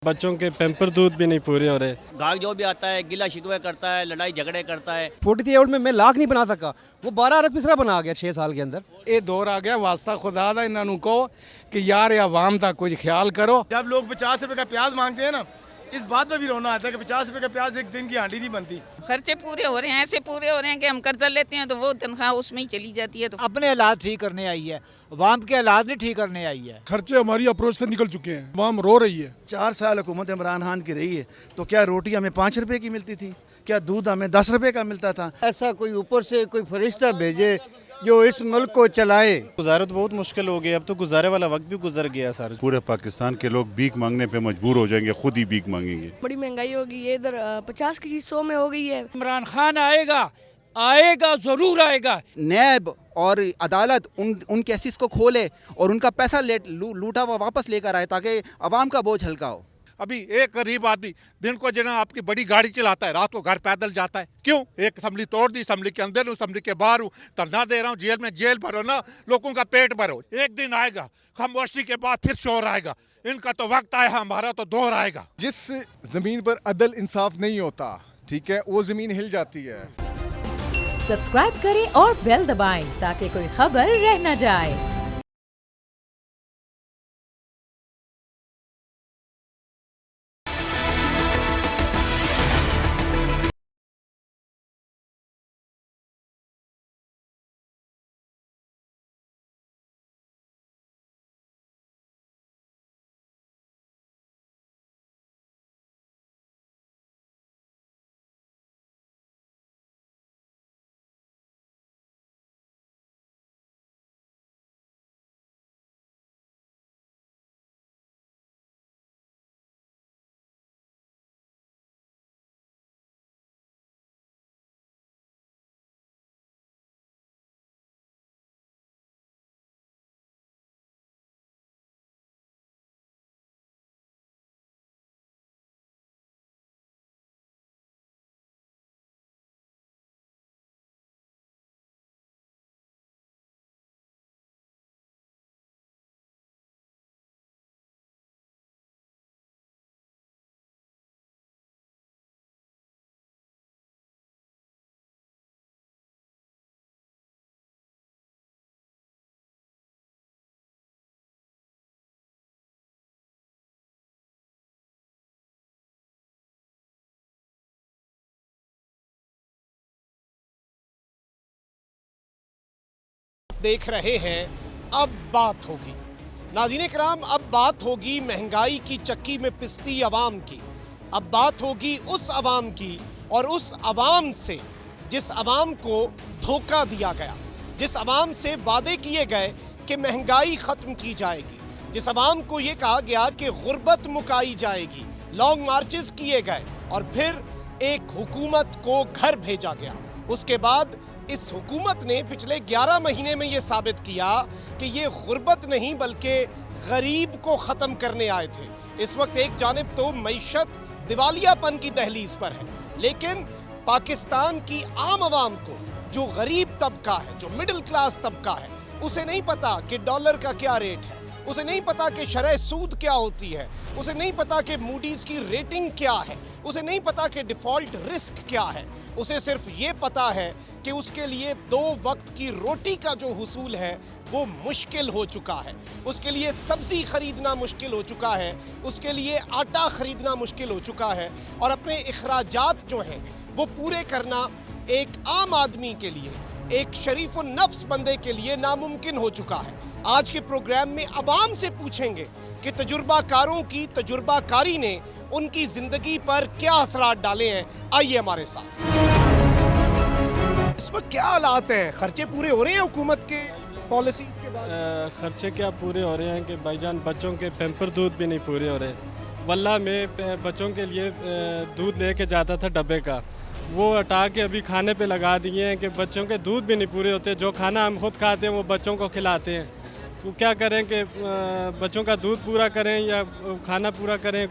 बच्चों के पैम्पर दूध भी नहीं पूरे हो रहे। घाघ जो भी आता है गिला शिकवे करता है, लड़ाई झगड़े करता है। 43 में मैं लाख नहीं बना सका, वो 12 अरब पिसरा बना गया 6 साल के अंदर। ये दौर आ गया वास्ता खुदा दा इन्हों कहो कि यार आवाम का कुछ ख्याल करो। जब लोग 50 रुपए का प्याज मांगते हैं ना, इस बात पर भी रोना आता है कि 50 रुपए का प्याज एक दिन की हांडी नहीं बनती। खर्चे पूरे हो रहे हैं, ऐसे पूरे हो रहे हैं कि हम कर्जा लेते हैं तो वो तनख्वाह उसमें ही चली जाती है। तो अपने हालात ठीक करने आई है, अवाम के हालात नहीं ठीक करने आई है। खर्चे हमारी अप्रोच से निकल चुके हैं, अवाम रो रही है। 4 साल हुकूमत इमरान खान की रही है तो क्या रोटी हमें 5 रुपए की मिलती थी? क्या दूध हमें 10 रुपए का मिलता था? ऐसा कोई ऊपर से कोई फरिश्ता भेजे जो इस मुल्क को चलाए। गुजारा तो बहुत मुश्किल हो गया, अब तो गुजारे वाला वक्त भी गुजर गया सर। पूरे पाकिस्तान के लोग भीख मांगने पे मजबूर हो जाएंगे, खुद ही भीख मांगेंगे। बड़ी महंगाई हो गई है, इधर 50 की 100 में हो गई है। इमरान खान आएगा जरूर आएगा। नैब और अदालत उन केसेस को खोले और उनका पैसा लूटा हुआ वापस लेकर आए ताकि अवाम का बोझ हल्का हो। अभी एक गरीब आदमी दिन को जना आपकी बड़ी गाड़ी चलाता है, रात को घर पैदल जाता है। क्यों? एक असम्बली तोड़ दी, असम्बली के अंदर हूँ, असम्बली के बाहर हूँ, धरना दे रहा हूँ, जेल में जेल भरो ना, लोगों का पेट भरो। एक दिन आएगा खामोशी के बाद फिर शोर आएगा। इनका तो वक्त आया, हमारा तो दौर आएगा। जिस जमीन पर अदल इंसाफ नहीं होता, ठीक है, वो जमीन हिल जाती है। सब्सक्राइब करें और बेल दबाएं ताकि कोई खबर रह न जाए। देख रहे हैं अब बात होगी। नाज़रीन कराम, अब बात होगी महंगाई की चक्की में पिसती अवाम की। अब बात होगी उस अवाम की और उस अवाम से जिस अवाम को धोखा दिया गया, जिस अवाम से वादे किए गए कि महंगाई ख़त्म की जाएगी, जिस अवाम को ये कहा गया कि गुर्बत मुकाई जाएगी, लॉन्ग मार्चेस किए गए और फिर एक हुकूमत को घर भेजा गया। उसके बाद इस हुकूमत ने पिछले 11 महीने में ये साबित किया कि ये गुर्बत नहीं बल्कि गरीब को ख़त्म करने आए थे। इस वक्त एक जानिब तो मईशत दिवालियापन की दहलीज पर है, लेकिन पाकिस्तान की आम आवाम को, जो गरीब तबका है, जो मिडिल क्लास तबका है, उसे नहीं पता कि डॉलर का क्या रेट है, उसे नहीं पता कि शरह सूद क्या होती है, उसे नहीं पता कि मूडीज़ की रेटिंग क्या है, उसे नहीं पता कि डिफ़ॉल्ट रिस्क क्या है। उसे सिर्फ ये पता है कि उसके लिए 2 वक्त की रोटी का जो हुसूल है वो मुश्किल हो चुका है, उसके लिए सब्ज़ी ख़रीदना मुश्किल हो चुका है, उसके लिए आटा ख़रीदना मुश्किल हो चुका है और अपने अखराजात जो हैं वो पूरे करना एक आम आदमी के लिए, एक शरीफ नफ्स बंदे के लिए नामुमकिन हो चुका है। आज के प्रोग्राम में अवाम से पूछेंगे कि तजुर्बाकारों की तजुर्बाकारी ने उनकी ज़िंदगी पर क्या असरात डाले हैं। आइए हमारे साथ। इस वक्त क्या हालात हैं? खर्चे पूरे हो रहे हैं हुकूमत के पॉलिसीज़ के बाद? खर्चे क्या पूरे हो रहे हैं कि भाईजान बच्चों के पैम्पर दूध भी नहीं पूरे हो रहे। वल्ला में बच्चों के लिए दूध लेके जाता था डब्बे का, वो हटा के अभी खाने पे लगा दिए हैं कि बच्चों के दूध भी नहीं पूरे होते। जो खाना हम खुद खाते हैं वो बच्चों को खिलाते हैं, तो क्या करें कि बच्चों का दूध पूरा करें या खाना पूरा करें।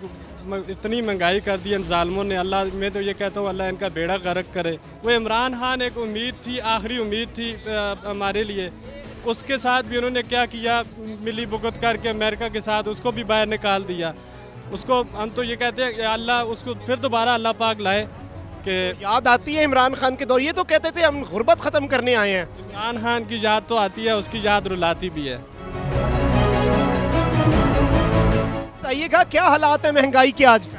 इतनी महंगाई कर दी इन ज़ालिमों ने। अल्लाह, मैं तो ये कहता हूँ अल्लाह इनका बेड़ा गर्क करे। वो इमरान खान एक उम्मीद थी, आखिरी उम्मीद थी हमारे लिए। उसके साथ भी उन्होंने क्या किया, मिली भुगत करके अमेरिका के साथ उसको भी बाहर निकाल दिया। उसको हम तो ये कहते हैं कि अल्लाह उसको फिर दोबारा अल्लाह पाक लाए कि याद आती है इमरान खान के दौर, ये तो कहते थे हम गुर्बत ख़त्म करने आए हैं। इमरान खान की याद तो आती है, उसकी याद रुलाती भी है। बताइएगा क्या हालात है महंगाई के आजकल?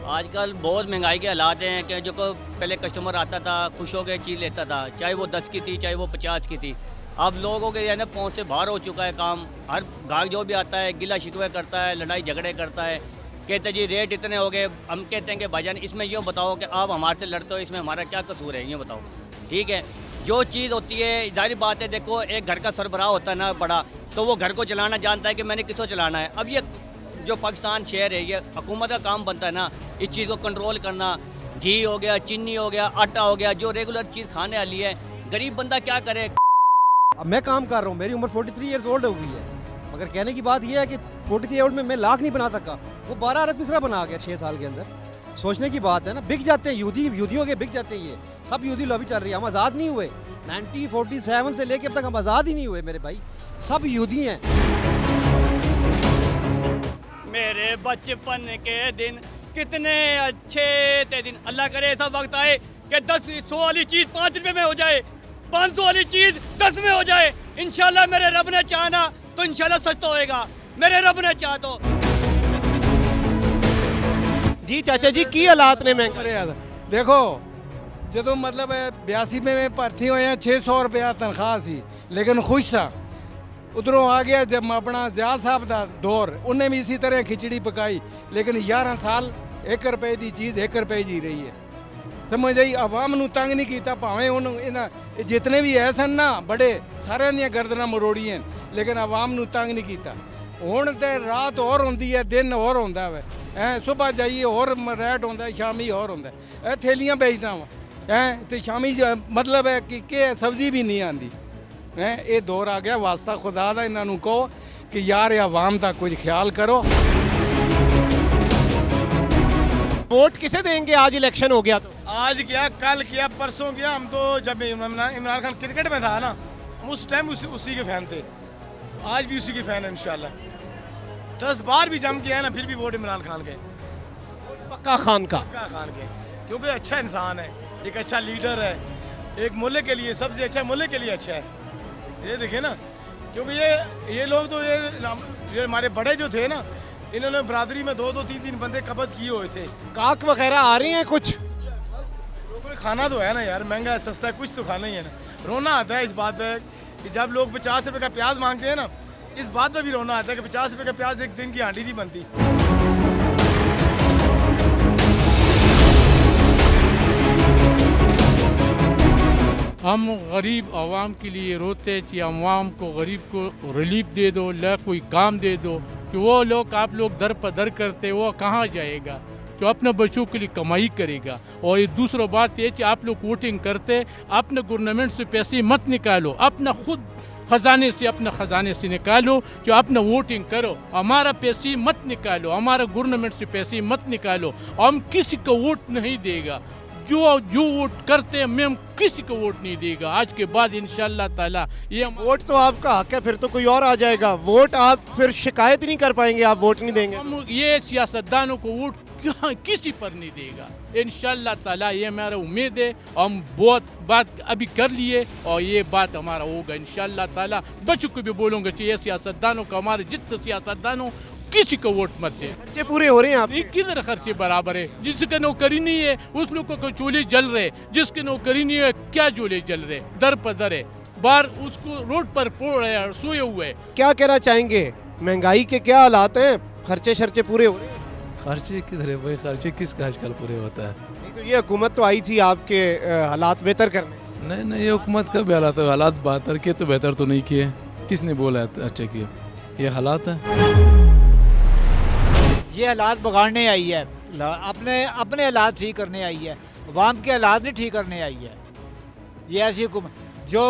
आजकल बहुत महंगाई के हालात हैं कि जो को पहले कस्टमर आता था खुश होकर चीज़ लेता था, चाहे वो 10 की थी चाहे वो 50 की थी। अब लोगों के ना पहुँच से बाहर हो चुका है काम। हर गाहक जो भी आता है गिला शिकवे करता है, लड़ाई झगड़े करता है, कहते जी रेट इतने हो गए। हम कहते हैं कि भाईजान इसमें यूँ बताओ कि आप हमारे से लड़ते हो, इसमें हमारा क्या कसूर है, यूँ बताओ। ठीक है, जो चीज़ होती है जाहिर बात है, देखो एक घर का सरबराह होता है ना बड़ा, तो वो घर को चलाना जानता है कि मैंने किसको चलाना है। अब ये जो पाकिस्तान शहर है, ये हुकूमत का काम बनता है ना इस चीज़ को कंट्रोल करना। घी हो गया, चीनी हो गया, आटा हो गया, जो रेगुलर चीज़ खाने वाली है, गरीब बंदा क्या करे। अब मैं काम कर रहा हूँ, मेरी उम्र 43 ईयर्स ओल्ड हो गई है, मगर कहने की बात यह है कि 43 ओल्ड में मैं लाख नहीं बना सका, वो 12 अरब मिसरा बना गया 6 साल के अंदर। सोचने की बात है ना, बिक जाते हैं यहूदियों के, बिक जाते हैं। ये सब यहूदी लॉबी चल रही है, हम आज़ाद नहीं हुए। 1947 से लेके अब तक हम आज़ाद ही नहीं हुए मेरे भाई, सब यहूदी हैं। मेरे बचपन के दिन कितने अच्छे थे दिन। अल्लाह करे ऐसा वक्त आए कि 100 वाली चीज़ 5 रुपए में हो जाए, 500 वाली चीज़ 10 में हो जाए। इंशाल्लाह मेरे रब ने चाहा तो इंशाल्लाह सच तो होएगा, मेरे रब ने चाहा तो। जी चाचा जी की हालात ने महंगाई? देखो जो मतलब 82 में भर्ती होए 600 रुपया तनख्वाह सी, लेकिन खुश था। उधरों आ गया जब अपना ज़ियाद साहब का दौर, उन्हें भी इसी तरह खिचड़ी पकाई, लेकिन 11 साल 1 रुपए की चीज़ 1 रुपए जी रही है। समझ आई, आवाम नूं तंग नहीं किया, भावें उन्होंने जितने भी है सन ना बड़े सारे दियां गर्दनां मरोड़ी हैं, लेकिन आवाम नूं तंग नहीं किया। हुण ते रात और होंदी है, दिन और होंदा है। सुबह जाइए और रेट होंदा है, शामी और होंदा है। थैलियां बेचदा वा ते शामी मतलब है कि सब्जी भी नहीं आती है। ये दौर आ गया, वास्ता खुदा दा इन्हां नूं कहो कि यार आवाम दा कुछ ख्याल करो। वोट किसे देंगे? आज इलेक्शन हो गया तो आज किया, कल किया, परसों किया। हम तो जब इमरान खान क्रिकेट में था ना, हम उस टाइम उसी के फ़ैन थे, तो आज भी उसी के फ़ैन है इंशाल्लाह। 10 बार भी जम किया है ना, फिर भी वोट इमरान खान के, पक्का खान का, पक्का खान के, क्योंकि अच्छा इंसान है, एक अच्छा लीडर है, एक मुल्क के लिए सबसे अच्छा, मुल्क के लिए अच्छा है। ये देखे ना, क्योंकि ये लोग तो ये हमारे बड़े जो थे ना, इन्होंने बरादरी में 2-2, 3-3 बंदे कब्ज़ किए हुए थे। काक वगैरह आ रही हैं कुछ? खाना तो है ना यार, महंगा है, सस्ता है, कुछ तो खाना ही है ना। रोना आता है इस बात पे कि जब लोग 50 रुपए का प्याज मांगते हैं ना, इस बात पे भी रोना आता है कि 50 रुपए का प्याज एक दिन की हांडी नहीं बनती। हम गरीब आवाम के लिए रोते कि आवाम को, गरीब को रिलीफ दे दो, ला कोई काम दे दो, कि वो लोग आप लोग दर पर दर करते, वो कहाँ जाएगा, जो अपने बच्चों के लिए कमाई करेगा। और ये दूसरा बात ये कि आप लोग वोटिंग करते, अपने गवर्नमेंट से पैसे मत निकालो, अपना खुद ख़जाने से, अपने ख़जाने से निकालो, जो अपना वोटिंग करो, हमारा पैसे मत निकालो, हमारा गवर्नमेंट से पैसे मत निकालो। हम किसी को वोट नहीं देगा, जो वोट करते हैं मैं किसी को वोट नहीं देगा आज के बाद इंशाल्लाह ताला। ये वोट तो आपका हक है, फिर तो कोई और आ जाएगा। वोट आप फिर शिकायत नहीं कर पाएंगे, आप वोट नहीं देंगे। हम ये सियासतदानों को वोट किसी पर नहीं देगा इंशाल्लाह ताला, ये मेरा उम्मीद है। हम बहुत बात अभी कर लिए और ये बात हमारा होगा इंशाल्लाह ताला। बच्चों को भी बोलूँगा कि ये सियासतदानों को, हमारे जितने सियासतदानों किसी को वोट मत दे। खर्चे पूरे हो रहे हैं आप? किधर खर्चे बराबर है? जिसके नौकरी नहीं है उस लोग को चूल्हे जल रहे, जिसकी नौकरी नहीं है क्या चूल्हे जल रहे, दर पर दर है, बाहर उसको रोड पर पोड़ रहे हैं, सोए हुए। क्या कहना चाहेंगे, महंगाई के क्या हालात हैं? खर्चे शर्चे पूरे हो रहे हैं? खर्चे किधर है भाई, खर्चे किसका आजकल पूरे होता है? नहीं तो ये हुकूमत तो आई थी आपके हालात बेहतर करने। नहीं, ये हुकूमत का भी हालात बेहतर किए तो बेहतर तो नहीं किए। किसने बोला अच्छा किए? ये हालात हैं, ये हालात बिगाड़ने आई है, अपने हालात ठीक करने आई है, अवाम के हालात नहीं ठीक करने आई है। ये ऐसी हुकूमत जो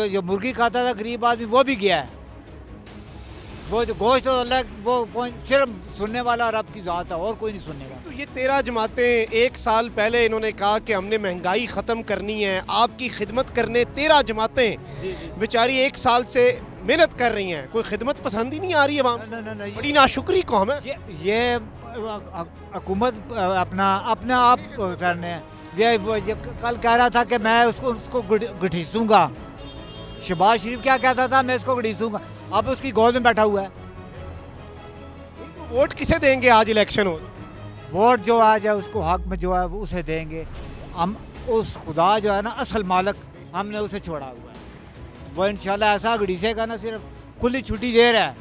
जो मुर्गी खाता था गरीब आदमी, वो भी गया है। वो जो गोश्त तो अलग, वो सिर्फ सुनने वाला रब की ज़ात है, और कोई नहीं सुनेगा। तो ये 13 जमातें 1 साल पहले इन्होंने कहा कि हमने महंगाई ख़त्म करनी है, आपकी खिदमत करने 13 जमातें बेचारी 1 साल से मेहनत कर रही हैं, कोई खिदमत पसंद ही नहीं आ रही है वहाँ, बड़ी नाशुक्री कौम है। ये हुकूमत अपना आप करने ये कल कह रहा था कि मैं उसको घसीसूंगा। शहबाज शरीफ क्या कहता था, मैं इसको घसीसूंगा, अब उसकी गोद में बैठा हुआ है। वोट किसे देंगे आज इलेक्शन हो? वोट जो आ जाए उसको हक में जो है उसे देंगे हम। उस खुदा जो है ना असल मालिक, हमने उसे छोड़ा हुआ है। वो इंशाल्लाह ऐसा घड़ीसेगा ना, सिर्फ खुली छुट्टी दे रहा है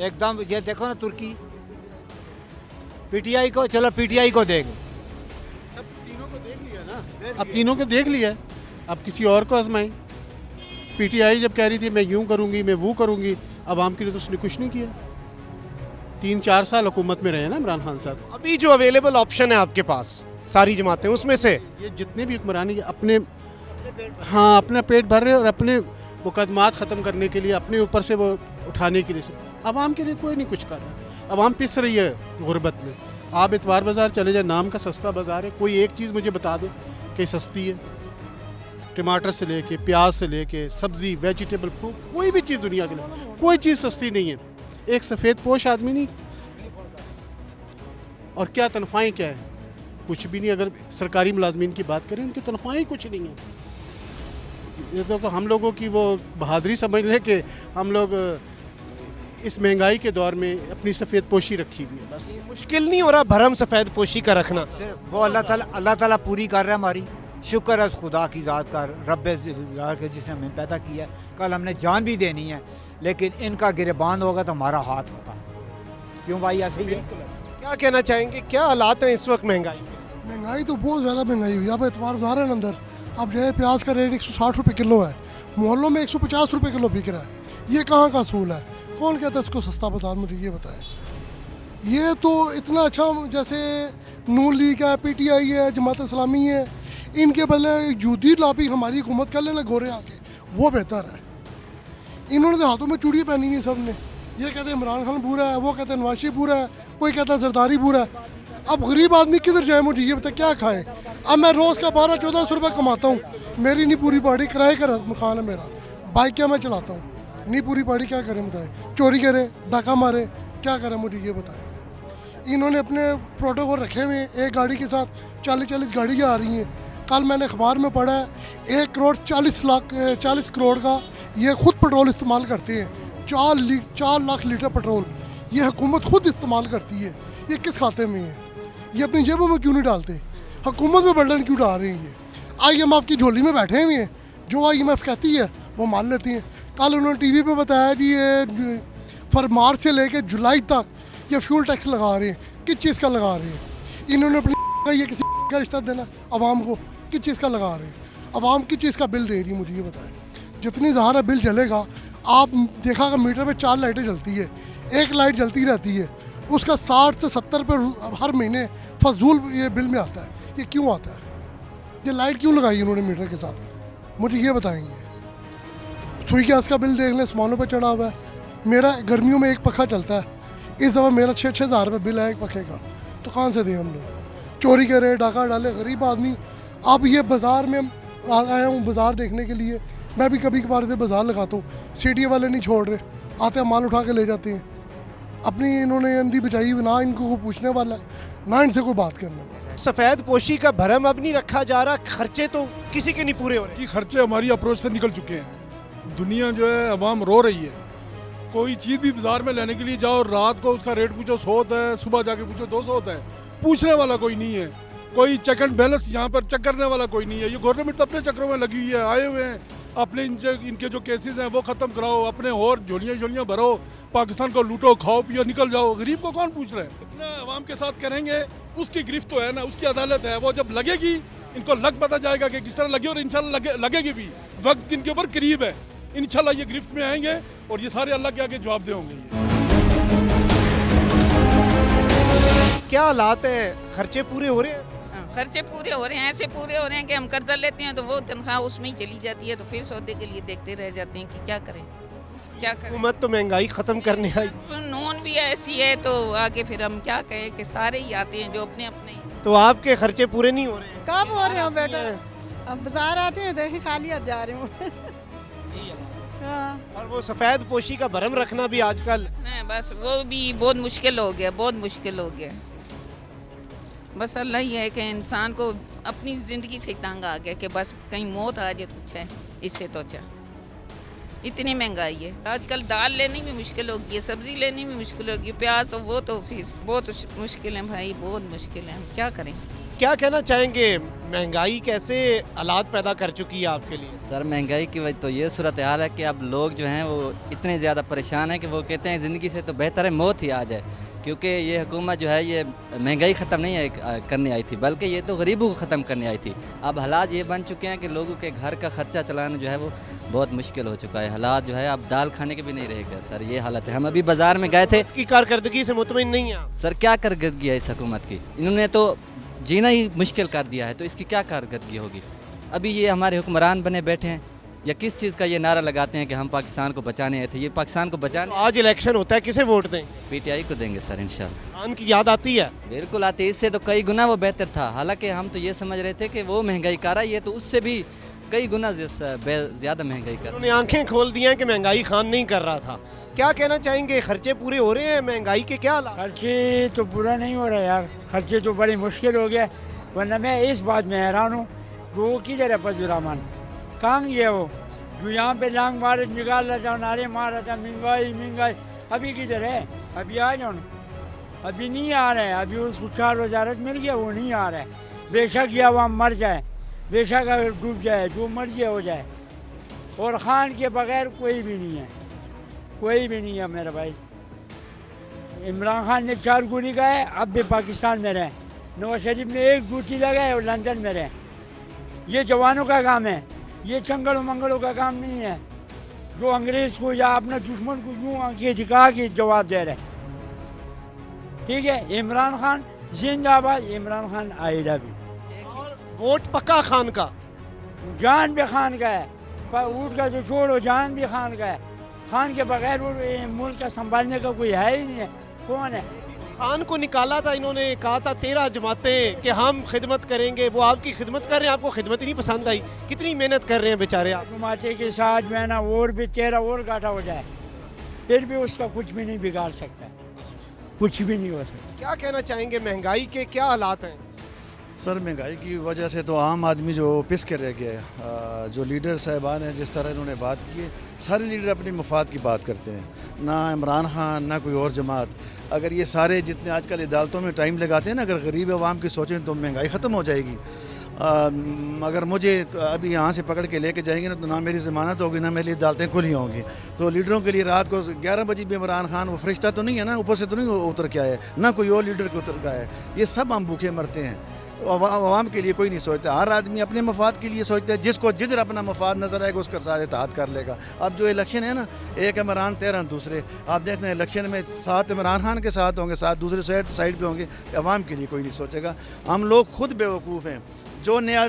एकदम। ये देखो ना तुर्की, पीटीआई को, चलो पीटीआई को देंगे। सब तीनों को देख लिया ना, अब तीनों को देख लिया, अब किसी और को आजमाएं। पीटीआई जब कह रही थी मैं यूं करूंगी, मैं वो करूंगी, अवाम के लिए तो उसने कुछ नहीं किया। 3-4 साल हुकूमत में रहे ना इमरान खान साहब। अभी जो अवेलेबल ऑप्शन है आपके पास सारी जमातें, उसमें से ये जितने भी हुक्मरानी अपने हाँ अपना पेट भर रहे हैं और अपने मुकदमात ख़त्म करने के लिए, अपने ऊपर से वो उठाने के लिए, अवाम के लिए कोई नहीं कुछ कर रहा। अवाम पिस रही है गुर्बत में। आप इतवार बाज़ार चले जाए, नाम का सस्ता बाज़ार है, कोई एक चीज़ मुझे बता दो कि सस्ती है। टमाटर से लेके प्याज से लेके सब्ज़ी, वेजिटेबल, फ्रूट, कोई भी चीज़ दुनिया के लिए कोई चीज़ सस्ती नहीं है। एक सफ़ेद पोश आदमी नहीं, और क्या तनख्वाहें क्या है, कुछ भी नहीं। अगर सरकारी मुलाजमीन की बात करें, उनकी तनख्वाहें कुछ नहीं है। ये तो हम लोगों की वो बहादुरी समझ लें कि हम लोग इस महंगाई के दौर में अपनी सफ़ेद पोशी रखी हुई है। बस मुश्किल नहीं हो रहा भरम सफ़ेद पोशी का रखना? वो अल्लाह ताला पूरी कर रहा है हमारी। शुक्र है खुदा की ज़ात का, रब के जिसने हमें पैदा किया। कल हमने जान भी देनी है, लेकिन इनका गिरबान होगा तो हमारा हाथ होगा। क्यों भाई, ऐसे ही है। क्या कहना चाहेंगे, क्या हालात हैं इस वक्त महंगाई? महंगाई तो बहुत ज़्यादा महंगाई हुई है। अब एतवार बाज़ार है अंदर, अब जो है प्याज का रेट 160 रुपये किलो है, मोहल्लों में 150 रुपये किलो बिक रहा है। ये कहाँ का असूल है? कौन कहता है इसको सस्ता बाज़ार? मुझे ये बताएं। ये तो इतना अच्छा, जैसे नून लीग है, पीटीआई है, जमात इस्लामी है, इनके बदले यूदी लॉबी हमारी हुकूमत कर लेना गोरे आके, वो बेहतर है। इन्होंने तो हाथों में चूड़ियाँ पहनी हुई सब ने। ये कहते हैं इमरान खान बुरा है, वो कहते हैं नवाज शरीफ बुरा है, कोई कहता है जरदारी बुरा है। अब गरीब आदमी किधर जाए? मुझे ये बताए, क्या खाएं? अब मैं रोज़ का 1200-1400 रुपये कमाता हूँ, मेरी नहीं पूरी पहाड़ी, किराए का मकान है मेरा, बाइक क्या मैं चलाता हूँ, नहीं पूरी पहाड़ी, क्या करें बताएं? चोरी करें, डाका मारें, क्या करें? मुझे ये बताएं। इन्होंने अपने प्रोटोकॉल रखे हुए हैं, एक गाड़ी के साथ 40-40 गाड़ियाँ आ रही हैं। कल मैंने अखबार में पढ़ा है 1 करोड़ 40 करोड़ का ये खुद पेट्रोल इस्तेमाल करते हैं। 4 लाख लीटर पेट्रोल ये हुकूमत खुद इस्तेमाल करती है। ये किस खाते में है? ये अपनी जेबों में क्यों नहीं डालते? हुकूमत में बर्डन क्यों डाल रहे हैं? ये IMF की झोली में बैठे हुए हैं, जो IMF कहती है वो मान लेती हैं। कल उन्होंने TV पे बताया कि ये मार्च से लेकर जुलाई तक ये फ्यूल टैक्स लगा रहे हैं। किस चीज़ का लगा रहे हैं? इन्होंने अपनी ये किसी का रिश्ता देना आवाम को, किस चीज़ का लगा रहे हैं? आवाम किस चीज़ का बिल दे रही है? मुझे ये बताएं। जितनी ज़्यादा बिल जलेगा, आप देखा कि मीटर पे 4 लाइटें जलती है, एक लाइट जलती रहती है, उसका 60 से 70 रुपये हर महीने फजूल ये बिल में आता है। ये क्यों आता है? ये लाइट क्यों लगाई उन्होंने मीटर के साथ? मुझे ये बताएंगे। सुई गैस का बिल देख लें, आसमानों पर चढ़ा हुआ है। मेरा गर्मियों में एक पखा चलता है, इस दफ़ा मेरा 6-6 हज़ार रुपये बिल है एक पखे का, तो कहाँ से दें हम लोग? चोरी करे, डाका डाले, गरीब आदमी। अब ये बाज़ार में आया हूँ बाज़ार देखने के लिए, मैं भी कभी कभार इधर बाज़ार लगाता हूँ, सीढ़ी वाले नहीं छोड़ रहे, आते हैं माल उठा के ले जाते हैं। अपनी इन्होंने अंधी बचाई हुई, ना इनको कोई पूछने वाला है, ना इनसे कोई बात करने वाला है। सफ़ेद पोशी का भरम अब नहीं रखा जा रहा, खर्चे तो किसी के नहीं पूरे हो रहे। जी, खर्चे हमारी अप्रोच से निकल चुके हैं। दुनिया जो है अवाम रो रही है। कोई चीज़ भी बाज़ार में लेने के लिए जाओ, रात को उसका रेट पूछो 100 होता है, सुबह जाके पूछो 200 होता है, पूछने वाला कोई नहीं है। कोई चेक एंड बैलेंस यहाँ पर चेक करने वाला कोई नहीं है। ये गवर्नमेंट तो अपने चक्रों में लगी हुई है, आए हुए हैं अपने इनके जो केसेस हैं वो ख़त्म कराओ, अपने और झोलियाँ भरो, पाकिस्तान को लूटो, खाओ पियो, निकल जाओ। गरीब को कौन पूछ रहा है? इतना आवाम के साथ करेंगे, उसकी गिरफ्त तो है ना, उसकी अदालत है, वो जब लगेगी इनको लग पता जाएगा कि किस तरह लगी, और इंशाल्लाह लगेगी भी। वक्त इनके ऊपर करीब है, इंशाल्लाह ये गिरफ्त में आएंगे और ये सारे अल्लाह के आगे जवाब दे होंगे। क्या हालात हैं? खर्चे पूरे हो रहे हैं? खर्चे पूरे हो रहे हैं, ऐसे पूरे हो रहे हैं कि हम कर्जा लेते हैं तो वो तनख्वाह उसमें ही चली जाती है, तो फिर सौदे के लिए देखते रह जाते हैं कि क्या करें, क्या करें। हुकूमत तो महंगाई ख़त्म करने आई, नून भी ऐसी है, तो आगे फिर हम क्या कहें कि सारे ही आते हैं जो अपने अपने। तो आपके खर्चे पूरे नहीं हो रहे हैं? कब हो रहे हो बेटा? अब बाजार आते हैं, देखिए खाली हाथ जा रहे हो। और वो सफ़ेद पोशी का भरम रखना भी आजकल नहीं, बस वो भी बहुत मुश्किल हो गया, बहुत मुश्किल हो गया। बस अल्लाह ही है कि इंसान को अपनी ज़िंदगी से तंग आ गया कि बस कहीं मौत आ जाए तो अच्छा है, इससे तो अच्छा। इतनी महंगाई है आजकल, दाल लेने में मुश्किल हो गई है, सब्ज़ी लेने में मुश्किल हो गई, प्याज तो वो तो फिर बहुत मुश्किल है भाई, बहुत मुश्किल है। क्या करें? क्या कहना चाहेंगे, महंगाई कैसे हालात पैदा कर चुकी है आपके लिए? सर महंगाई की वजह तो ये सूरत हाल है कि अब लोग जो हैं वो इतने ज़्यादा परेशान हैं कि वो कहते हैं ज़िंदगी से तो बेहतर है मौत ही आ जाए, क्योंकि ये हुकूमत जो है ये महंगाई ख़त्म नहीं करने आई थी, बल्कि ये तो गरीबों को ख़त्म करने आई थी। अब हालात ये बन चुके हैं कि लोगों के घर का ख़र्चा चलाना जो है वो बहुत मुश्किल हो चुका है। हालात जो है अब दाल खाने के भी नहीं रहेगा सर, ये हालत है। हम अभी बाज़ार में गए थे। की कारकर्दगी से मुतमईन नहीं है सर? क्या कारकर्दगी है इस हुकूमत की? इन्होंने तो जीना ही मुश्किल कर दिया है, तो इसकी क्या कारकर्दगी होगी? अभी ये हमारे हुक्मरान बने बैठे हैं या किस चीज़ का ये नारा लगाते हैं कि हम पाकिस्तान को बचाने आए थे? ये पाकिस्तान को बचाने आज इलेक्शन होता है, किसे वोट दें? पीटीआई को देंगे सर इंशाल्लाह। खान की याद आती है? बिल्कुल आती है, इससे तो कई गुना वो बेहतर था। हालांकि हम तो ये समझ रहे थे कि वो महंगाई कर रहा है, ये तो उससे भी कई गुना ज़्यादा महंगाई कर। उन्होंने आंखें खोल दी हैं कि महंगाई खान नहीं कर रहा था। क्या कहना चाहेंगे, खर्चे पूरे हो रहे हैं? महंगाई के क्या हालात? खर्चे तो पूरा नहीं हो रहा यार, खर्चे तो बड़ी मुश्किल हो गया। वरना मैं इस बात में हैरान हूँ कि वो किधर है फजलरहमान, कहाँ गया वो जो यहाँ पे लांग मार निकाल रहा था, नारे मार रहा था महंगाई महंगाई, अभी किधर है? अभी आ जाओ, अभी नहीं आ रहा है। अभी उसको 4 वजारत मिल गया, वो नहीं आ रहा है। बेशक ये आवाम मर जाए, बेशक अगर डूब जाए, जो मर्जी हो जाए, और खान के बगैर कोई भी नहीं है, कोई भी नहीं है मेरा भाई। इमरान खान ने 4 गोली का है, अब भी पाकिस्तान में रहे। नवाज शरीफ ने 1 ड्यूटी लगाए और लंदन में रहे। ये जवानों का काम है, ये चंगड़ों मंगड़ों का काम नहीं है जो अंग्रेज़ को या अपने दुश्मन को यूँ आंखें झुका के जवाब दे रहे। ठीक है, इमरान खान जिंदाबाद, इमरान खान आएगा भी। वोट पक्का खान का, जान भी खान का है, पर ऊँट का तो छोड़ो, जान भी खान का है। खान के बगैर वो मुल्क का संभालने का कोई है ही नहीं है। कौन है? खान को निकाला था, इन्होंने कहा था 13 जमातें कि हम खिदमत करेंगे। वो आपकी खिदमत कर रहे हैं, आपको खिदमत ही नहीं पसंद आई? कितनी मेहनत कर रहे हैं बेचारे आप। जमाते के साथ जो है ना और भी 13 और काटा हो जाए, फिर भी उसका कुछ भी नहीं बिगाड़ सकता, कुछ भी नहीं हो सकता। क्या कहना चाहेंगे, महंगाई के क्या हालात हैं? सर महंगाई की वजह से तो आम आदमी जो पिस के रह गया है। जो लीडर साहिबान हैं, जिस तरह इन्होंने बात की है, सारे लीडर अपने मफाद की बात करते हैं, ना इमरान खान ना कोई और जमात। अगर ये सारे जितने आजकल अदालतों में टाइम लगाते हैं ना, अगर गरीब आवाम की सोचें तो महंगाई ख़त्म हो जाएगी। अगर मुझे अभी यहाँ से पकड़ के लेके जाएंगे ना, तो ना मेरी ज़मानत होगी, ना मेरी अदालतें खुली होंगी। तो लीडरों के लिए रात को 11 बजे भी इमरान खान वो फरिश्ता तो नहीं है ना, ऊपर से तो नहीं उतर के आए, ना कोई और लीडर को उतर का है। ये सब हम भूखे मरते हैं, आवाम के लिए कोई नहीं सोचता। हर आदमी अपने मफाद के लिए सोचता है, जिसको जिधर अपना मफाद नजर आएगा उसका सारे इत्तेहाद कर लेगा। अब जो इलेक्शन है ना, एक इमरान 13 दूसरे, आप देखते हैं इलेक्शन में 7 इमरान खान के साथ होंगे, 7 दूसरे साइड पे होंगे। आवाम के लिए कोई नहीं सोचेगा। हम लोग खुद बेवकूफ़ हैं, जो नया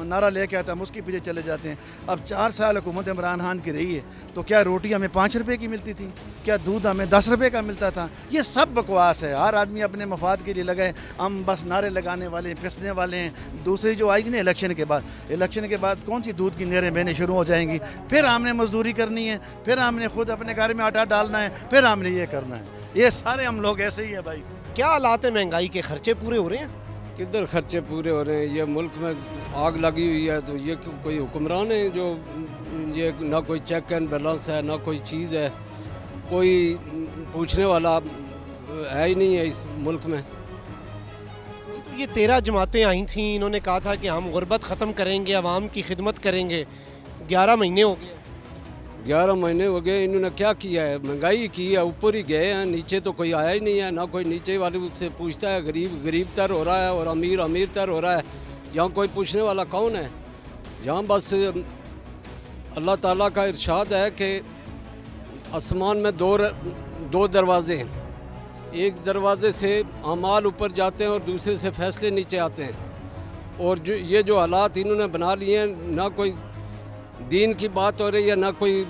नारा लेके आता हम उसके पीछे चले जाते हैं। अब 4 साल हुकूमत इमरान खान की रही है, तो क्या रोटी हमें 5 रुपए की मिलती थी? क्या दूध हमें 10 रुपए का मिलता था? ये सब बकवास है। हर आदमी अपने मफाद के लिए लगाए, हम बस नारे लगाने वाले, पिसने वाले हैं। दूसरी जो आएगी ना इलेक्शन के बाद कौन सी दूध की नहरें बहने शुरू हो जाएंगी? फिर हमने मजदूरी करनी है, फिर हमने खुद अपने घर में आटा डालना है, फिर हमने ये करना है। ये सारे हम लोग ऐसे ही हैं भाई। क्या हालात है महंगाई के? खर्चे पूरे हो रहे हैं? किधर खर्चे पूरे हो रहे हैं? ये मुल्क में आग लगी हुई है, तो ये कोई हुक्मरान है जो ये ना कोई चेक एंड बैलेंस है, ना कोई चीज़ है, कोई पूछने वाला है ही नहीं है इस मुल्क में। तो ये 13 जमातें आई थीं, इन्होंने कहा था कि हम गुर्बत ख़त्म करेंगे, आवाम की खिदमत करेंगे। 11 महीने हो गए। 11 महीने हो गए, इन्होंने क्या किया है? महंगाई की है, ऊपर ही गए हैं, नीचे तो कोई आया ही नहीं है। ना कोई नीचे वाले से पूछता है। गरीब तर हो रहा है और अमीर तर हो रहा है। यहाँ कोई पूछने वाला कौन है? यहाँ बस अल्लाह ताला का इरशाद है कि आसमान में दो दरवाज़े हैं, एक दरवाज़े से अमाल ऊपर जाते हैं और दूसरे से फैसले नीचे आते हैं। और ये जो हालात इन्होंने बना लिए हैं, ना कोई दीन की बात हो रही है ना, कोई